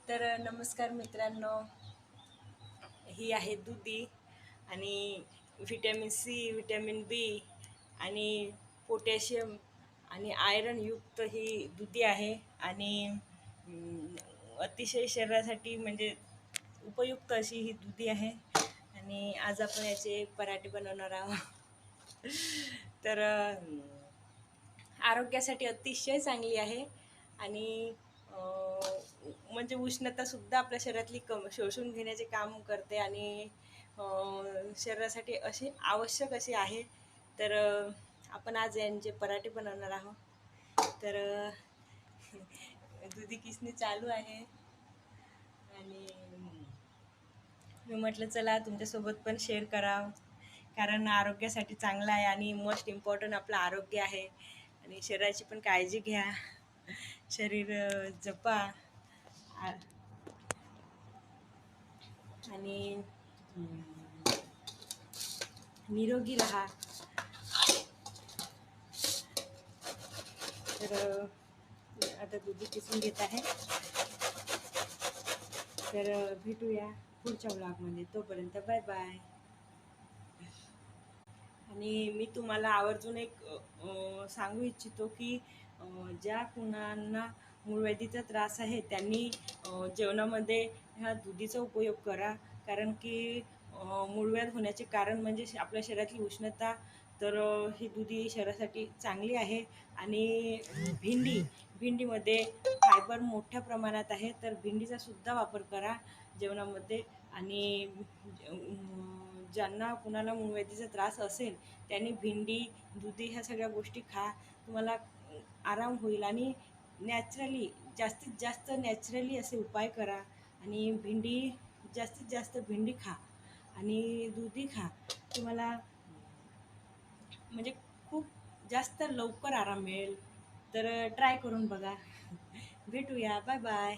तर नमस्कार मित्रांनो, ही आहे दुधी आणि व्हिटॅमिन सी, व्हिटॅमिन बी आणि पोटॅशियम आणि आयरन युक्त ही दुधी आहे. आणि अतिशय शरीरासाठी म्हणजे उपयुक्त अशी ही दुधी आहे. आणि आज आपण याचे पराठे बनवणार आहोत. तर आरोग्यासाठी अतिशय चांगली आहे. आणि म्हणजे उष्णतासुद्धा आपल्या शरीरातली शोषून घेण्याचे काम करते. आणि शरीरासाठी अशी आवश्यक अशी आहे. तर आपण आज यांचे पराठे बनवणार आहोत. तर दुधी किसणी चालू आहे. आणि मी म्हटलं चला तुमच्यासोबत पण शेअर करावं, कारण आरोग्यासाठी चांगलं आहे. आणि मोस्ट इम्पॉर्टंट आपलं आरोग्य आहे. आणि शरीराची पण काळजी घ्या, शरीर जपा आणि निरोगी राहा. तर आता दुधी किसून घेत आहे. तर भेटूया पुढच्या ब्लॉगमध्ये. तोपर्यंत बाय बाय. आणि मी तुम्हाला आवर्जून एक सांगू इच्छितो की ज्या कुणांना मूळव्याधीचा त्रास आहे त्यांनी जेवणामध्ये ह्या दुधीचा उपयोग करा. कारण की मूळव्याध होण्याचे कारण म्हणजे आपल्या शरीरातली उष्णता. तर ही दुधी शरीरासाठी चांगली आहे. आणि भेंडीमध्ये फायबर मोठ्या प्रमाणात आहे. तर भेंडीचा सुद्धा वापर करा जेवणामध्ये. आणि ज्यांना कुणाला मूळव्याधीचा त्रास असेल त्यांनी भेंडी, दुधी ह्या सगळ्या गोष्टी खा. तुम्हाला आराम होईल. आणि नॅचरली, जास्तीत जास्त नॅचरली असे उपाय करा. आणि जास्तीत जास्त भेंडी खा आणि दुधी खा. तुम्हाला म्हणजे खूप जास्त लवकर आराम मिळेल. तर ट्राय करून बघा. भेटूया. Bye bye.